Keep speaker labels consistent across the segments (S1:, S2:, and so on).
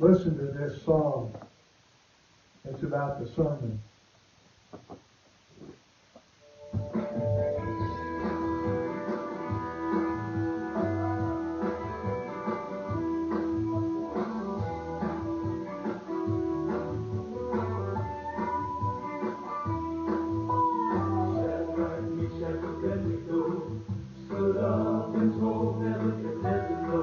S1: Listen to this song. It's about the sermon.
S2: Shadrach, Meshack, Ebed-Nego stood up and told Ebed-Nego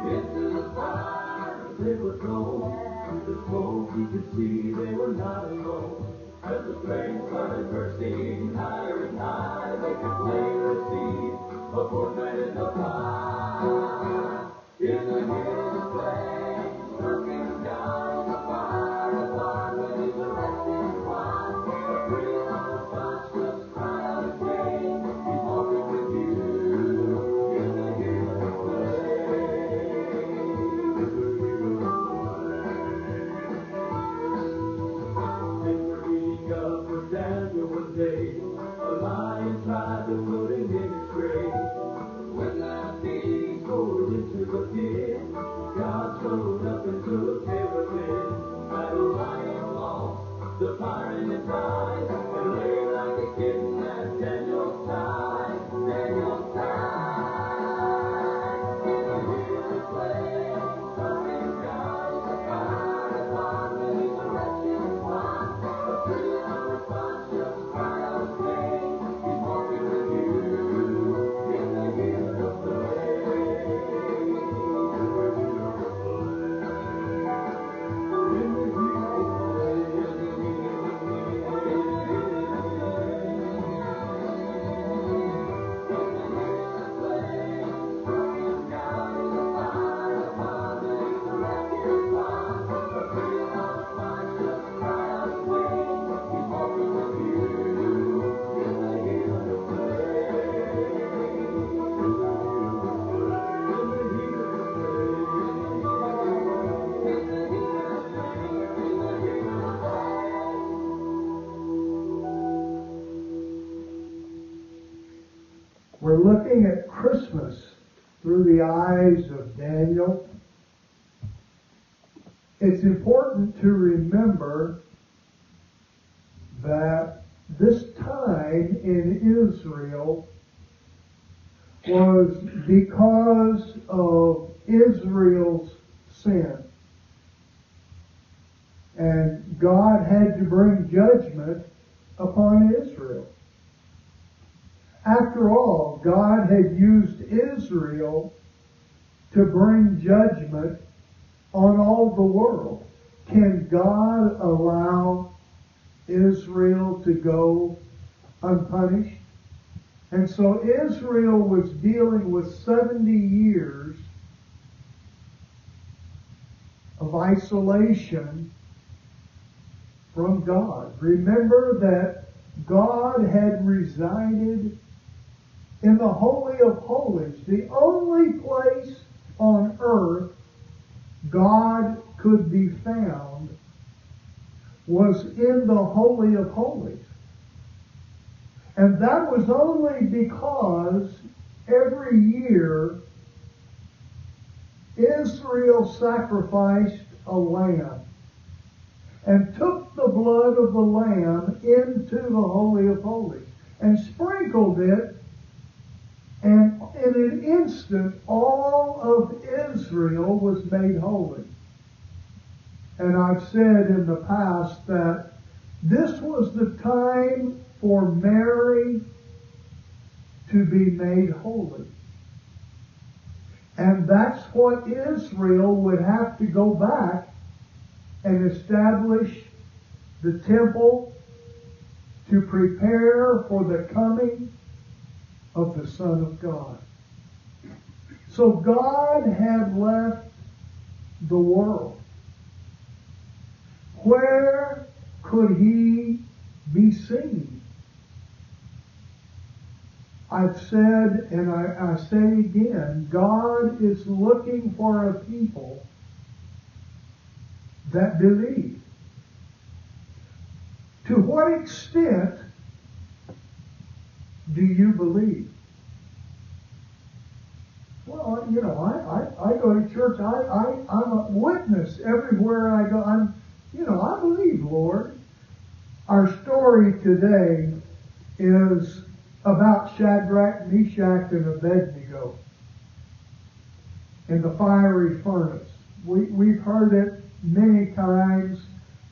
S2: into the fire they were thrown. Through the smoke he could see they were not alone. As the flames started bursting higher and higher, they could plainly see a portrait in the fire. In the hills flames struck him down, the fire upon when he directed one. The freedom of conscience cried out again, he's walking with you in the hills of Things were heating up for Daniel one day. A lion tried to put him in his grave. When that beast rolled into the pit, God showed up and took care of it. That lion lost the fire in his eyes and lay like a kitten at Daniel's side. Daniel's side. In the hills flames coming down, the fire upon when he's a wretched one. The freedom of conscience cried out again, he's walking with you in the hills of
S1: We're looking at Christmas through the eyes of Daniel. It's important to remember that this time in Israel was because of Israel's sin. And God had to bring judgment upon Israel. After all, God had used Israel to bring judgment on all the world. Can God allow Israel to go unpunished? And so Israel was dealing with 70 years of isolation from God. Remember that God had resided in the Holy of Holies. The only place on earth God could be found was in the Holy of Holies. And that was only because every year Israel sacrificed a lamb and took the blood of the lamb into the Holy of Holies and sprinkled it, and in an instant all of Israel was made holy. And I've said in the past that this was the time for Mary to be made holy. And that's what Israel would have to go back and establish the temple to prepare for the coming of the Son of God. So God had left the world. Where could he be seen? I've said, and I say again, God is looking for a people that believe. To what extent do you believe? Well, you know, I go to church. I'm a witness everywhere I go. I believe, Lord. Our story today is about Shadrach, Meshack, and Ebed-Nego in the fiery furnace. We've heard it many times,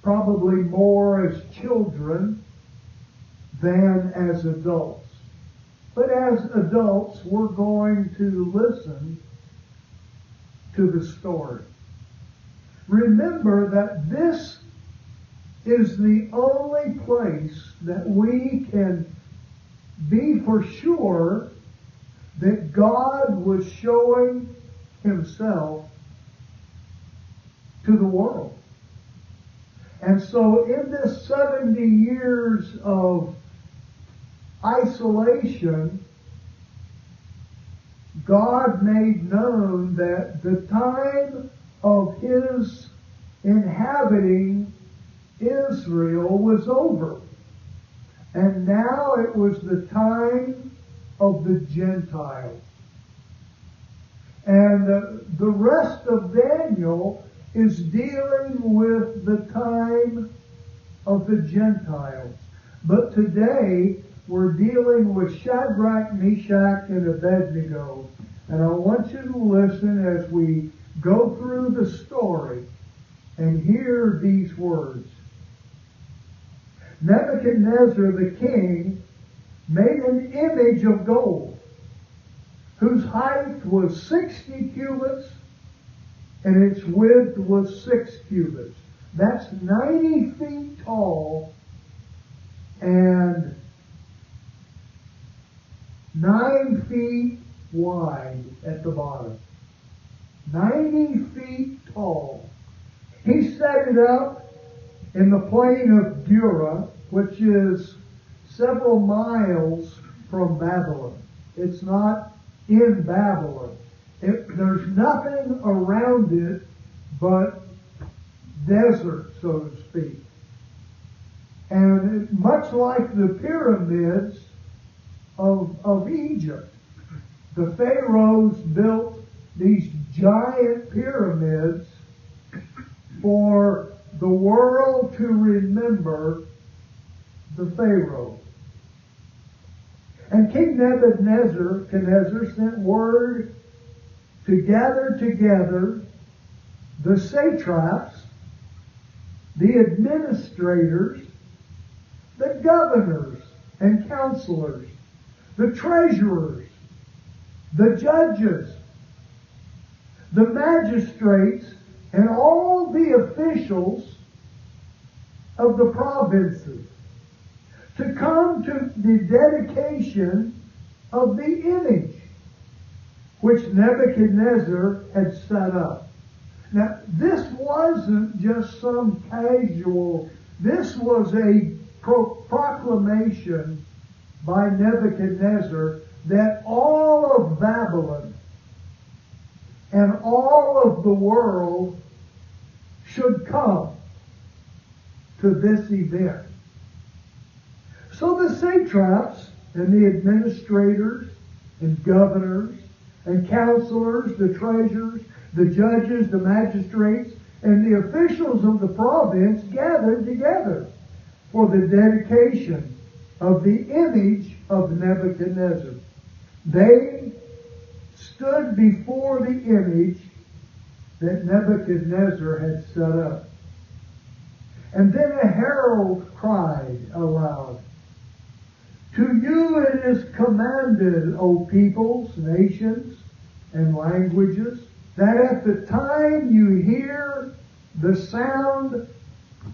S1: probably more as children than as adults. But as adults, we're going to listen to the story. Remember that this is the only place that we can be for sure that God was showing himself to the world. And so in this 70 years of isolation, God made known that the time of his inhabiting Israel was over. And now it was the time of the Gentiles. And the rest of Daniel is dealing with the time of the Gentiles. But today, we're dealing with Shadrach, Meshack, and Ebed-Nego. And I want you to listen as we go through the story and hear these words. Nebuchadnezzar the king made an image of gold, whose height was 60 cubits, and its width was 6 cubits. That's 90 feet tall and 9 feet wide at the bottom. 90 feet tall. He set it up in the plain of Dura, which is several miles from Babylon. It's not in Babylon. There's nothing around it but desert, so to speak. And much like the pyramids of Egypt, the pharaohs built these giant pyramids for the world to remember the Pharaoh. And King Nebuchadnezzar sent word to gather together the satraps, the administrators, the governors and counselors, the treasurers, the judges, the magistrates, and all the officials of the provinces to come to the dedication of the image which Nebuchadnezzar had set up. Now, this wasn't just some casual, this was a proclamation by Nebuchadnezzar that all of Babylon and all of the world should come to this event. So the satraps and the administrators and governors and counselors, the treasurers, the judges, the magistrates, and the officials of the province gathered together for the dedication of the image of Nebuchadnezzar. They stood before the image that Nebuchadnezzar had set up. And then a herald cried aloud, "To you it is commanded, O peoples, nations, and languages, that at the time you hear the sound,"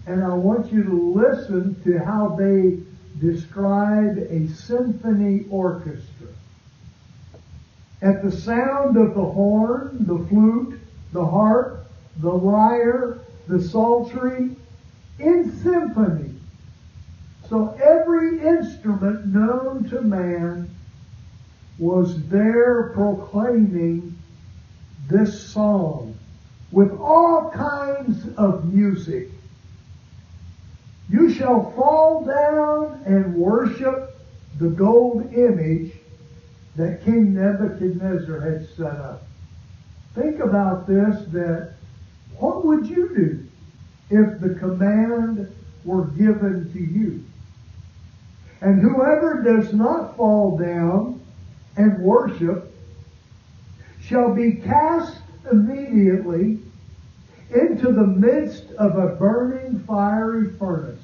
S1: and I want you to listen to how they describe a symphony orchestra. "At the sound of the horn, the flute, the harp, the lyre, the psaltery, in symphony." So every instrument known to man was there proclaiming this song with all kinds of music. "You shall fall down and worship the gold image that King Nebuchadnezzar had set up. Think about this, that what would you do if the command were given to you? And whoever does not fall down and worship shall be cast immediately into the midst of a burning fiery furnace.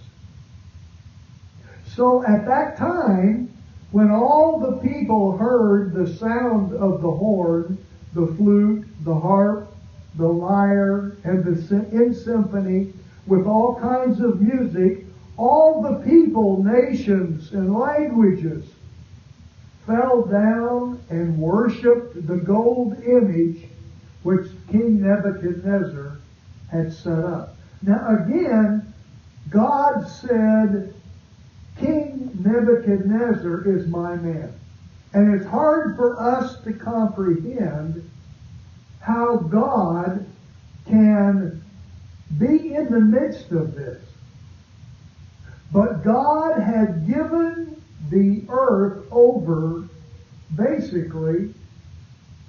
S1: So at that time, when all the people heard the sound of the horn, the flute, the harp, the lyre, and in symphony, with all kinds of music, all the people, nations, and languages fell down and worshipped the gold image which King Nebuchadnezzar had set up. Now again, God said, King Nebuchadnezzar is my man. And it's hard for us to comprehend how God can be in the midst of this. But God had given the earth over, basically,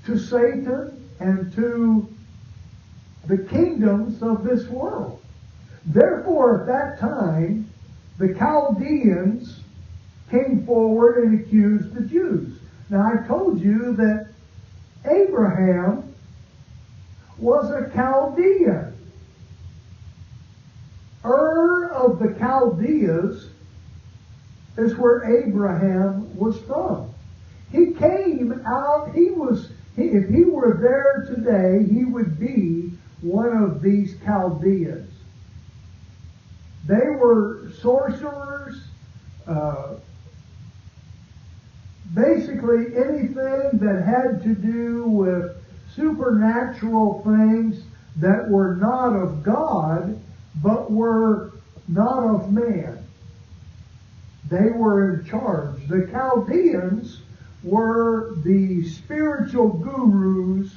S1: to Satan and to the kingdoms of this world. Therefore, at that time, the Chaldeans came forward and accused the Jews. Now, I told you that Abraham was a Chaldean. Ur of the Chaldeans is where Abraham was from. He came out, if he were there today, he would be one of these Chaldeans. They were sorcerers, basically anything that had to do with supernatural things that were not of God, but were not of man. They were in charge. The Chaldeans were the spiritual gurus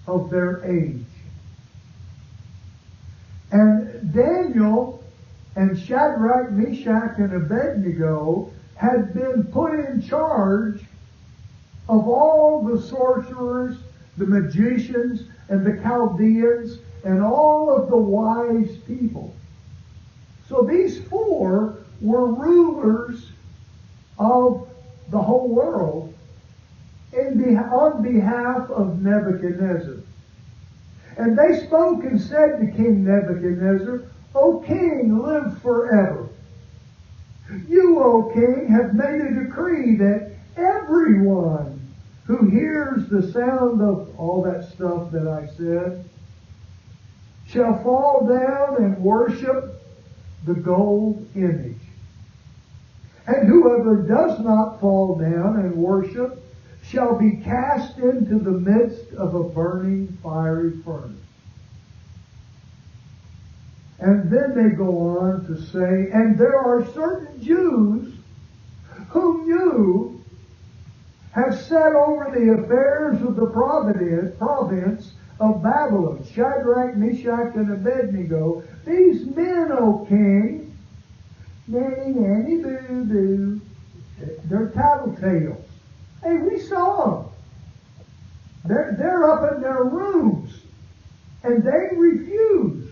S1: of their age. And Daniel and Shadrach, Meshack, and Ebed-Nego had been put in charge of all the sorcerers, the magicians, and the Chaldeans, and all of the wise people. So these four were rulers of the whole world on behalf of Nebuchadnezzar. And they spoke and said to King Nebuchadnezzar, O king, live forever. You, O king, have made a decree that everyone who hears the sound of all that stuff that I said shall fall down and worship the gold image. And whoever does not fall down and worship shall be cast into the midst of a burning fiery furnace. And then they go on to say, and there are certain Jews whom you have set over the affairs of the province of Babylon, Shadrach, Meshack, and Ebed-Nego. These men, O king, nanny, nanny, boo, boo, they're tattletales. Hey, we saw them. They're up in their rooms, and they refuse.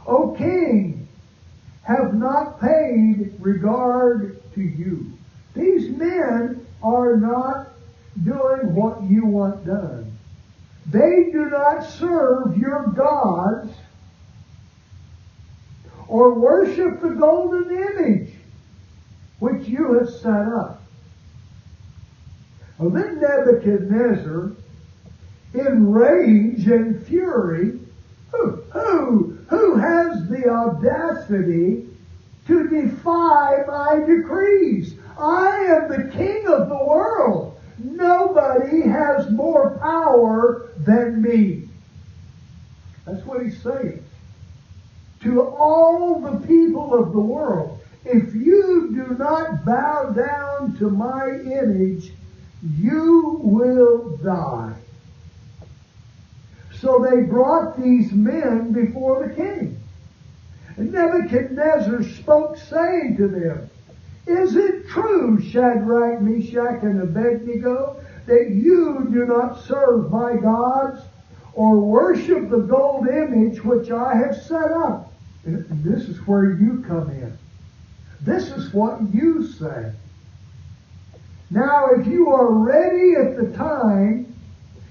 S1: O king, have not paid regard to you. These men are not doing what you want done. They do not serve your gods or worship the golden image which you have set up. Well, then Nebuchadnezzar, in rage and fury, who has the audacity to defy my decrees? I am the king of the world. Nobody has more power than me. That's what he's saying. To all the people of the world, if you do not bow down to my image, you will die. So they brought these men before the king. And Nebuchadnezzar spoke, saying to them, Is it true, Shadrach, Meshack, and Ebed-Nego, that you do not serve my gods or worship the gold image which I have set up. And this is where you come in. This is what you say. Now, if you are ready at the time,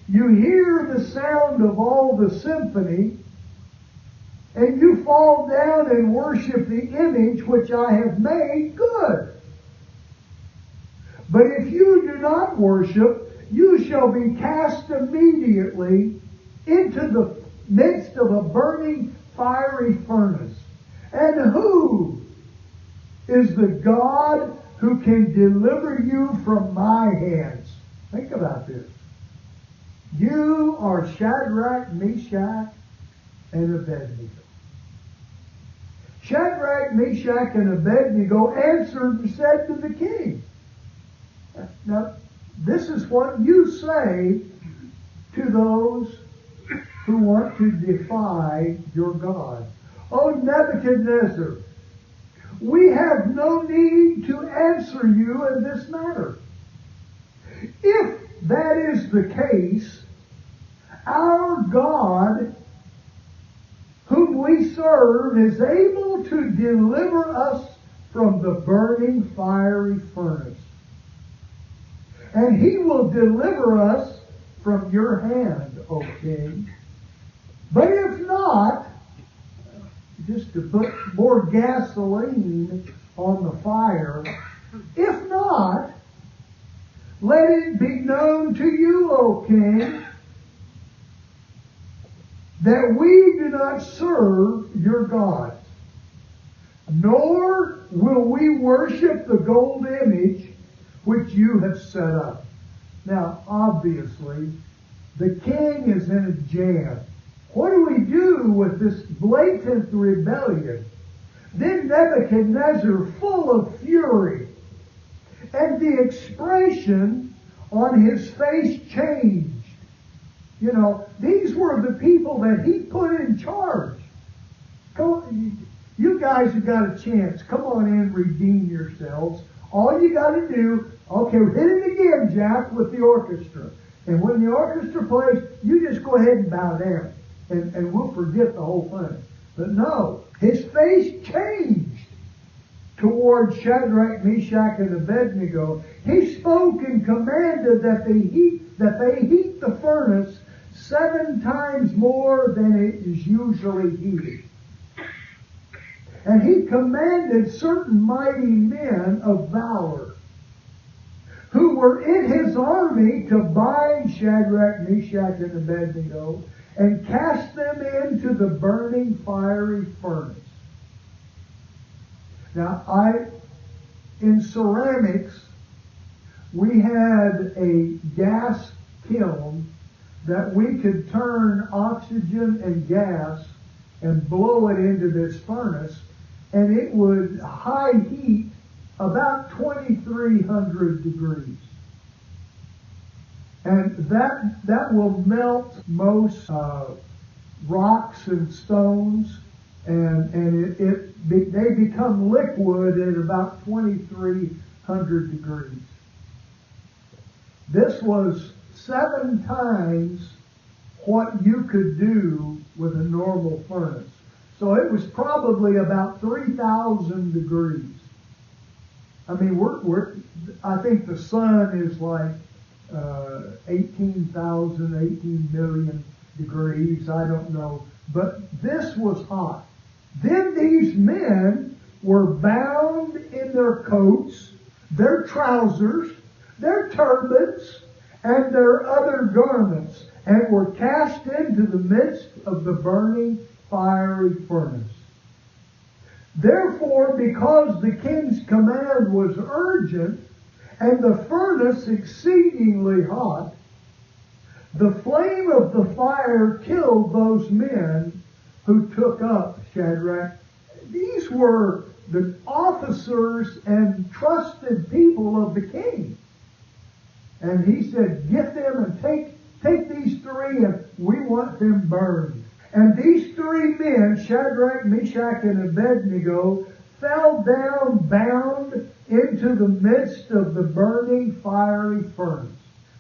S1: you hear the sound of all the symphony, and you fall down and worship the image which I have made, good. But if you do not worship, you shall be cast immediately into the midst of a burning fiery furnace. And who is the God who can deliver you from my hands? Think about this. You are Shadrach, Meshack, and Ebed-Nego. Shadrach, Meshack, and Ebed-Nego answered and said to the king. Now, this is what you say to those who want to defy your God. O Nebuchadnezzar, we have no need to answer you in this matter. If that is the case, our God, whom we serve, is able to deliver us from the burning fiery furnace. And he will deliver us from your hand, O king. But if not, just to put more gasoline on the fire, if not, let it be known to you, O king, that we do not serve your gods, nor will we worship the gold image which you have set up. Now, obviously, the king is in a jam. What do we do with this blatant rebellion? Then Nebuchadnezzar, full of fury, and the expression on his face changed. You know, these were the people that he put in charge. You guys have got a chance. Come on in, redeem yourselves. All you got to do, okay, hit it again, Jack, with the orchestra. And when the orchestra plays, you just go ahead and bow down. And we'll forget the whole thing. But no, his face changed toward Shadrach, Meshack, and Ebed-Nego. He spoke and commanded that they heat the furnace 7 times more than it is usually heated. And he commanded certain mighty men of valor who were in his army to bind Shadrach, Meshack, and Ebed-Nego and cast them into the burning fiery furnace. Now, in ceramics, we had a gas kiln that we could turn oxygen and gas and blow it into this furnace, and it would high heat about 2,300 degrees. And that will melt most rocks and stones, and they become liquid at about 2,300 degrees. This was 7 times what you could do with a normal furnace. So it was probably about 3,000 degrees. I mean, I think the sun is like 18 million degrees. I don't know. But this was hot. Then these men were bound in their coats, their trousers, their turbans, and their other garments, and were cast into the midst of the burning fiery furnace. Therefore, because the king's command was urgent, and the furnace exceedingly hot, the flame of the fire killed those men who took up Shadrach. These were the officers and trusted people of the king. And he said, get them and take these 3, and we want them burned. And these 3 men, Shadrach, Meshack, and Ebed-Nego, fell down bound into the midst of the burning fiery furnace.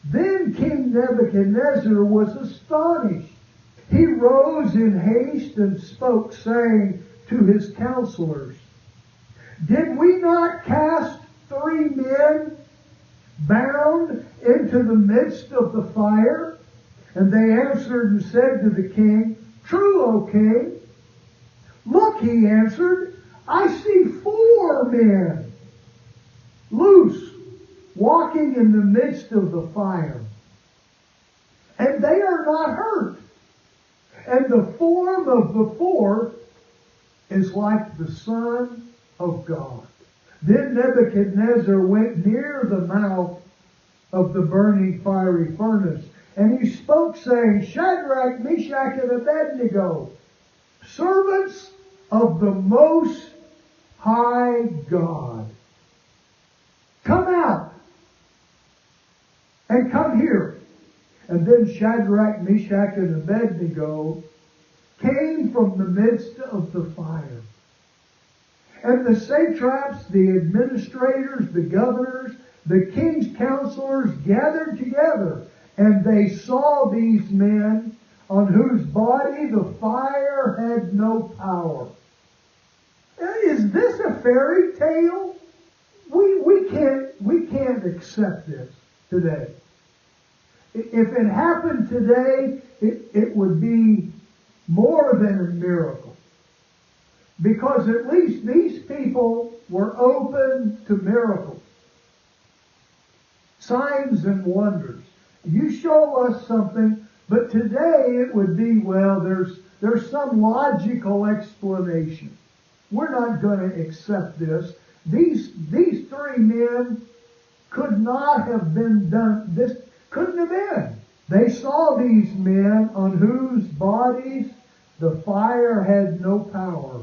S1: Then King Nebuchadnezzar was astonished. He rose in haste and spoke, saying to his counselors, "Did we not cast 3 men bound into the midst of the fire?" And they answered and said to the king, "True, O king." "Look," he answered, "I see 4 men loose, walking in the midst of the fire, and they are not hurt. And the form of the 4th is like the Son of God." Then Nebuchadnezzar went near the mouth of the burning fiery furnace, and he spoke, saying, "Shadrach, Meshack, and Ebed-Nego, servants of the Most High God, come out and come here." And then Shadrach, Meshack, and Ebed-Nego came from the midst of the fire. And the satraps, the administrators, the governors, the king's counselors gathered together, and they saw these men on whose body the fire had no power. Is this a fairy tale? We can't accept this today. If it happened today, it would be more than a miracle. Because at least these people were open to miracles, signs and wonders. You show us something, but today it would be, well, there's some logical explanation. We're not going to accept this. These 3 men could not have been done. This couldn't have been. They saw these men on whose bodies the fire had no power.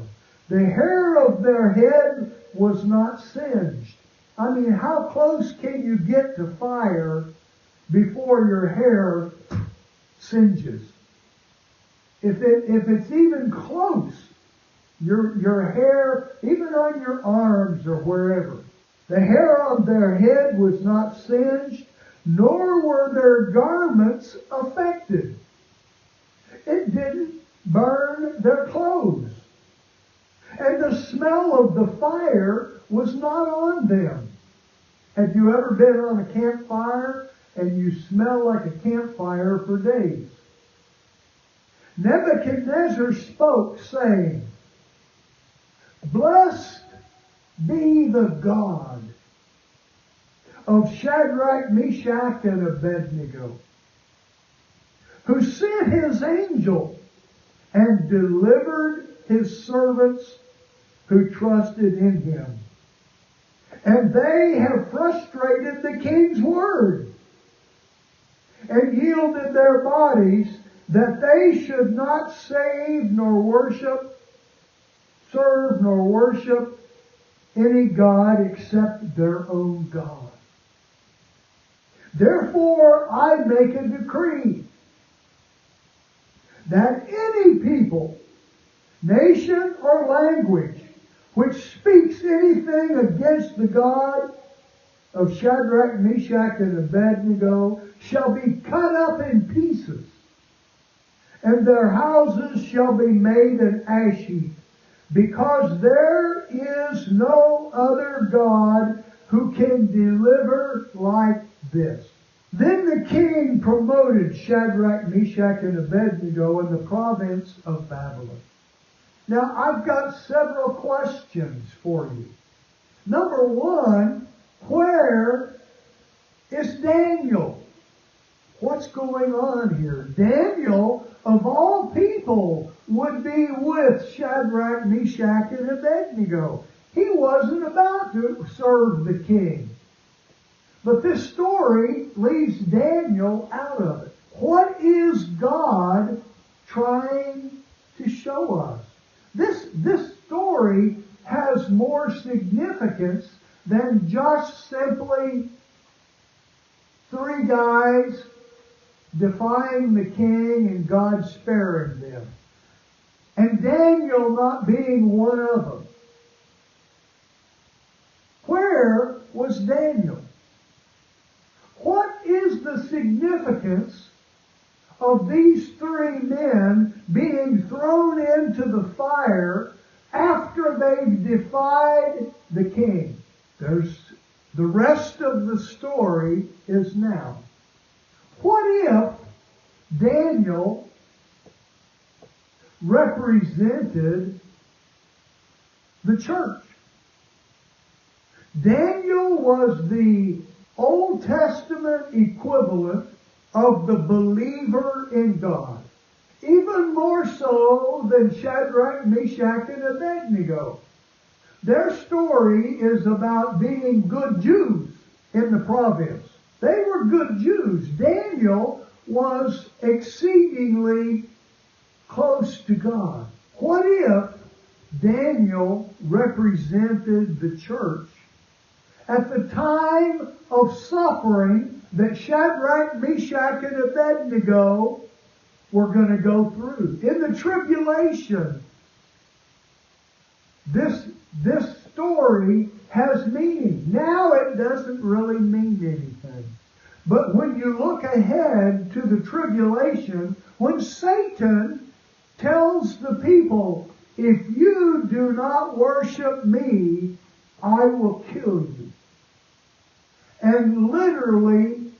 S1: The hair of their head was not singed. I mean, how close can you get to fire before your hair singes? If it's even close, your hair, even on your arms or wherever, the hair on their head was not singed, nor were their garments affected. It didn't burn their clothes. And the smell of the fire was not on them. Have you ever been on a campfire and you smell like a campfire for days? Nebuchadnezzar spoke, saying, "Blessed be the God of Shadrach, Meshack, and Ebed-Nego, who sent his angel and delivered his servants who trusted in him. And they have frustrated the king's word and yielded their bodies that they should not serve nor worship any god except their own God. Therefore I make a decree that any people, nation, or language which speaks anything against the God of Shadrach, Meshack, and Ebed-Nego shall be cut up in pieces, and their houses shall be made an ash heap, because there is no other God who can deliver like this." Then the king promoted Shadrach, Meshack, and Ebed-Nego in the province of Babylon. Now, I've got several questions for you. Number 1, where is Daniel? What's going on here? Daniel, of all people, would be with Shadrach, Meshack, and Ebed-Nego. He wasn't about to serve the king. But this story leaves Daniel out of it. What is God trying to show us? This story has more significance than just simply 3 guys defying the king and God sparing them, and Daniel not being one of them. Where was Daniel? What is is the significance of these three men being thrown into the fire after they've defied the king? The rest of the story is now. What if Daniel represented the church? Daniel was the Old Testament equivalent of the believer in God, even more so than Shadrach, Meshack, and Ebed-Nego. Their story is about being good Jews in the province. They were good Jews. Daniel was exceedingly close to God. What if Daniel represented the church at the time of suffering that Shadrach, Meshack, and Ebed-Nego were going to go through? In the tribulation, this story has meaning. Now it doesn't really mean anything. But when you look ahead to the tribulation, when Satan tells the people, if you do not worship me, I will kill you. And literally,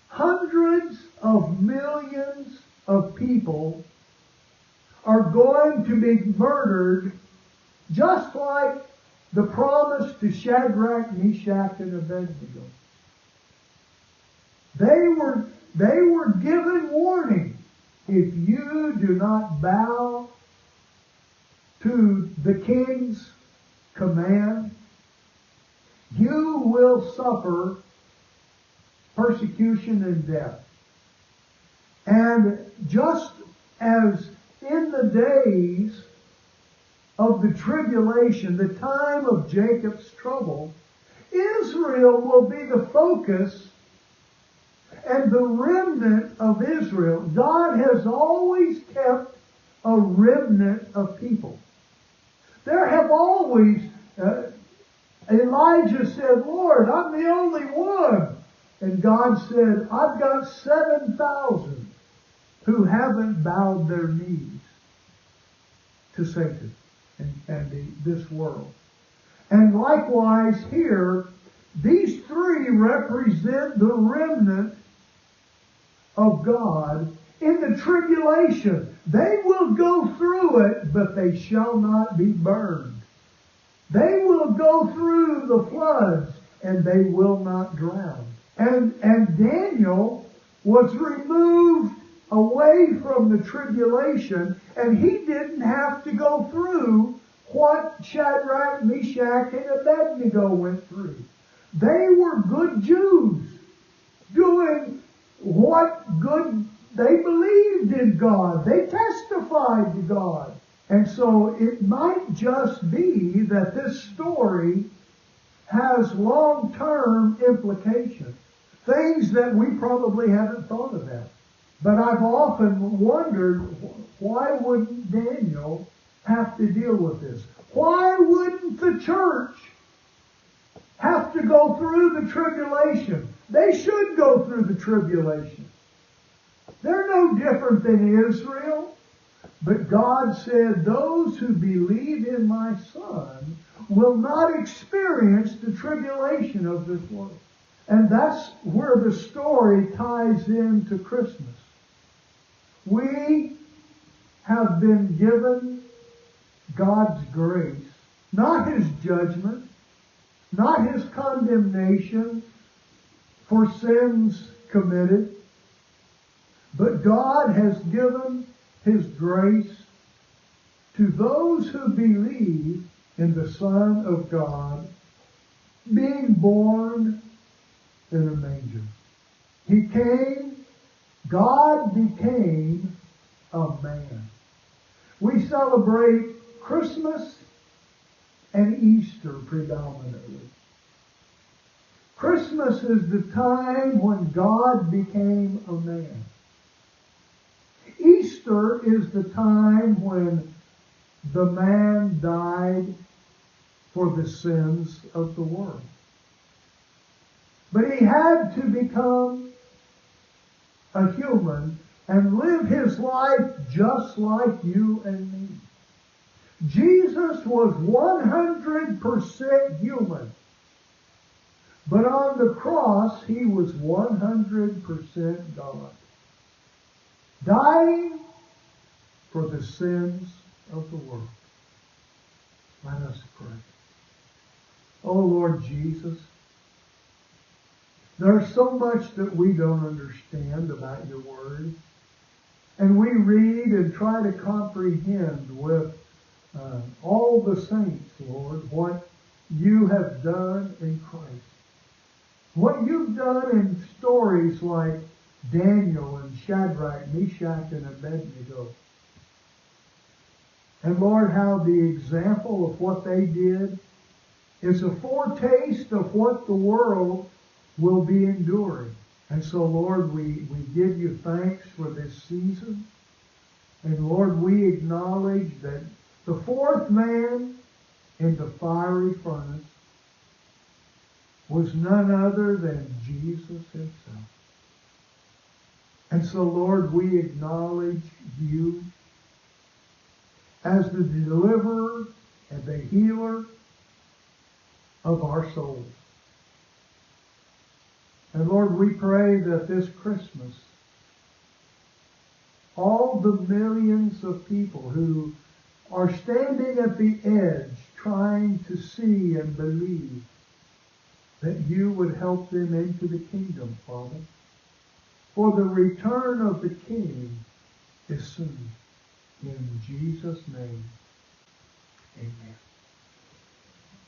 S1: hundreds of millions of people are going to be murdered, just like the promise to Shadrach, Meshack, and Ebed-Nego. They were given warning. If you do not bow to the king's command, you will suffer persecution and death. And just as in the days of the tribulation, the time of Jacob's trouble, Israel will be the focus and the remnant of Israel. God has always kept a remnant of people. There have always, Elijah said, Lord, I'm the only one. And God said, I've got 7,000 who haven't bowed their knees to Satan and this world. And likewise here, these three represent the remnant of God in the tribulation. They will go through it, but they shall not be burned. They will go through the floods, and they will not drown. And Daniel was removed away from the tribulation, and he didn't have to go through what Shadrach, Meshack, and Ebed-Nego went through. They were good Jews, doing what good they believed in God. They testified to God. And so it might just be that this story has long-term implications, things that we probably haven't thought about. But I've often wondered, why wouldn't Daniel have to deal with this? Why wouldn't the church have to go through the tribulation? They should go through the tribulation. They're no different than Israel. But God said, those who believe in my Son will not experience the tribulation of this world. And that's where the story ties into Christmas. We have been given God's grace, not His judgment, not His condemnation for sins committed, but God has given His grace to those who believe in the Son of God being born in a manger. He came, God became a man. We celebrate Christmas and Easter predominantly. Christmas is the time when God became a man. Easter is the time when the man died for the sins of the world. But he had to become a human, and live his life just like you and me. Jesus was 100% human. But on the cross, he was 100% God. Dying for the sins of the world. Let us pray. Oh Lord Jesus, there's so much that we don't understand about your word. And we read and try to comprehend with all the saints, Lord, what you have done in Christ. What you've done in stories like Daniel and Shadrach, Meshack, and Ebed-Nego. And Lord, how the example of what they did is a foretaste of what the world will be enduring. And so, Lord, we give you thanks for this season. And Lord, we acknowledge that the fourth man in the fiery furnace was none other than Jesus himself. And so, Lord, we acknowledge you as the deliverer and the healer of our souls. And Lord, we pray that this Christmas, all the millions of people who are standing at the edge trying to see and believe, that you would help them into the kingdom, Father. For the return of the King is soon. In Jesus' name, amen.